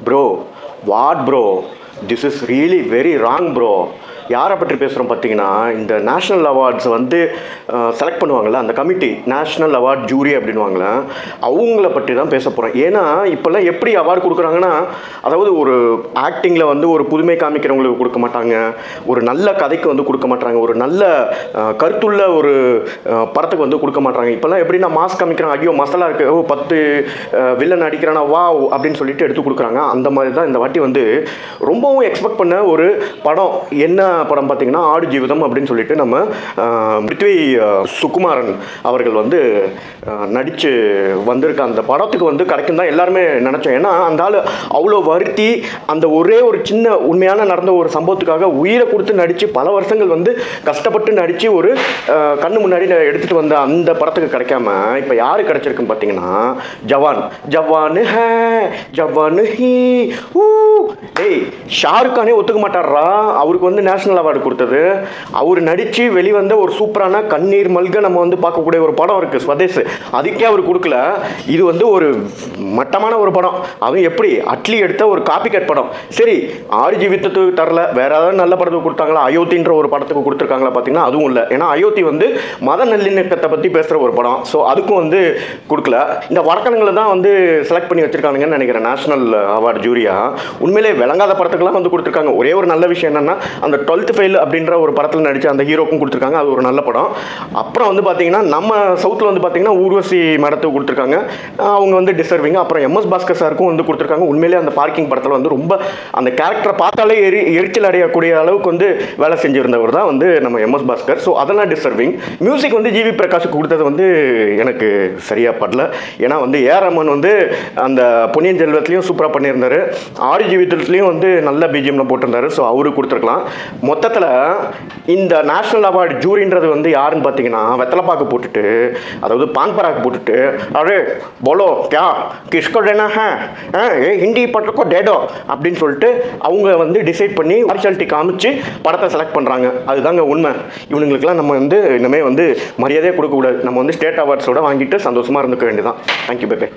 Bro what bro, this is really very wrong bro. யாரை பற்றி பேசுகிறோம் பார்த்தீங்கன்னா, இந்த நேஷ்னல் அவார்ட்ஸ் வந்து செலக்ட் பண்ணுவாங்கள்ல அந்த கமிட்டி, நேஷ்னல் அவார்ட் ஜூரி அப்படின்வாங்களே, அவங்கள பற்றி தான் பேச போகிறேன். ஏன்னா இப்போல்லாம் எப்படி அவார்டு கொடுக்குறாங்கன்னா, அதாவது ஒரு ஆக்டிங்கில் வந்து ஒரு புதுமை காமிக்கிறவங்களுக்கு கொடுக்க மாட்டாங்க, ஒரு நல்ல கதைக்கு வந்து கொடுக்க மாட்டாங்க, ஒரு நல்ல கருத்துள்ள ஒரு படத்துக்கு வந்து கொடுக்க மாட்டாங்க. இப்போல்லாம் எப்படின்னா மாஸ் காமிக்கிறாங்க, ஐயோ மசாலா இருக்குது, ஓ 10 வில்லன் அடிக்கிறானா வா அப்படின்னு சொல்லிட்டு எடுத்து கொடுக்குறாங்க. அந்த மாதிரி தான் இந்த வாட்டி வந்து ரொம்பவும் எக்ஸ்பெக்ட் பண்ண ஒரு படம். என்ன படம் பார்த்தீங்கன்னா ஆடு ஜீவிதம் அப்படின்னு சொல்லிட்டு நம்ம பிருத்வி சுகுமாரன் அவர்கள் வந்து நடித்து வந்திருக்க அந்த படத்துக்கு வந்து கிடைக்கும் தான் எல்லாருமே நினச்சோம். ஏன்னா அந்த ஆள் அவ்வளோ வருத்தி அந்த ஒரே ஒரு சின்ன உண்மையான நடந்த ஒரு சம்பவத்துக்காக உயிரை கொடுத்து நடித்து பல வருஷங்கள் வந்து கஷ்டப்பட்டு நடித்து ஒரு கண்ணு முன்னாடி எடுத்துகிட்டு வந்த அந்த படத்துக்கு கிடைக்காம இப்போ யாரு கிடைச்சிருக்குன்னு பார்த்தீங்கன்னா ஜவான். ஜவான் ஹே ஜவான் ஹீ ஊ. டேய் ஷாருக் கானே ஒத்துக்க மாட்டாரா அவருக்கு வந்து நேஷனல் அவார்டு கொடுத்தது. அவர் நடித்து வெளிவந்த ஒரு சூப்பரான கண்ணீர் மல்க நம்ம வந்து பார்க்கக்கூடிய ஒரு படம் இருக்குது ஸ்வதேஷ், அதுக்கே அவர் கொடுக்கல. இது வந்து ஒரு மட்டமான ஒரு படம், அதுவும் எப்படி அட்லி எடுத்த ஒரு காப்பி கட் படம். சரி ஆடு ஜீவிதத்துக்கு தரல, வேற ஏதாவது நல்ல படத்துக்கு கொடுத்தாங்களா? அயோத்தின்ற ஒரு படத்துக்கு கொடுத்துருக்காங்களா பார்த்தீங்கன்னா அதுவும் இல்லை. ஏன்னா அயோத்தி வந்து மத நல்லிணக்கத்தை பற்றி பேசுகிற ஒரு படம், ஸோ அதுக்கும் வந்து கொடுக்கல. இந்த வடக்கணங்களை தான் வந்து செலக்ட் பண்ணி வச்சிருக்கானுங்கன்னு நினைக்கிறேன் நேஷனல் அவார்டு ஜூரியா. உண்மையிலே விளங்காத படத்துக்கெல்லாம் வந்து கொடுத்துருக்காங்க. ஒரே ஒரு நல்ல விஷயம் என்னன்னா அந்த 12th ஃபெயில் அப்படின்ற ஒரு படத்தில் நடித்த அந்த ஹீரோக்கும் கொடுத்துருக்காங்க, அது ஒரு நல்ல படம். அப்புறம் வந்து பார்த்தீங்கன்னா நம்ம சவுத்தில் வந்து பார்த்தீங்கன்னா ஊர்வசி மடத்துக்கு கொடுத்துருக்காங்க, அவங்க வந்து டிசர்விங். அப்புறம் எம்எஸ் பாஸ்கர் சாருக்கும் வந்து கொடுத்துருக்காங்க. உண்மையிலே அந்த பார்க்கிங் படத்தில் வந்து ரொம்ப அந்த கேரக்டரை பார்த்தாலே எரிச்சல் அடையக்கூடிய அளவுக்கு வந்து வேலை செஞ்சுருந்தவர் தான் வந்து நம்ம எம்எஸ் பாஸ்கர். ஸோ அதெல்லாம் டிசர்விங். மியூசிக் வந்து ஜிவி பிரகாஷுக்கு கொடுத்தது வந்து எனக்கு சரியாக படல. ஏன்னா வந்து ஏஆர் ரஹ்மான் வந்து அந்த பொன்னியின் செல்வத்திலையும் சூப்பராக பண்ணியிருந்தார், ஆடு ஜீவிதத்துலேயும் வந்து நல்ல பிஜிஎம்ல போட்டிருந்தாரு. ஸோ அவருக்கு கொடுத்துருக்கலாம். மொத்தத்தில் இந்த நேஷனல் அவார்டு ஜூரின்றது வந்து யாருன்னு பார்த்தீங்கன்னா வெத்தலைப்பாக்கு போட்டுட்டு, அதாவது பான் பராக்கு போட்டுட்டு, அரே போலோ கே கிஸ்கோ டேனா ஏ ஹிந்தி பட்டுக்கோ டேடோ அப்படின்னு சொல்லிட்டு அவங்க வந்து டிசைட் பண்ணி பார்ஷாலிட்டி காமிச்சு படத்தை செலக்ட் பண்ணுறாங்க. அதுதாங்க உண்மை. இவனுங்களுக்கெல்லாம் நம்ம வந்து இனிமேல் வந்து மரியாதையே கொடுக்கக்கூடாது. நம்ம வந்து ஸ்டேட் அவார்ட்ஸோட வாங்கிட்டு சந்தோஷமாக இருந்துக்க வேண்டியதான். Thank you bye.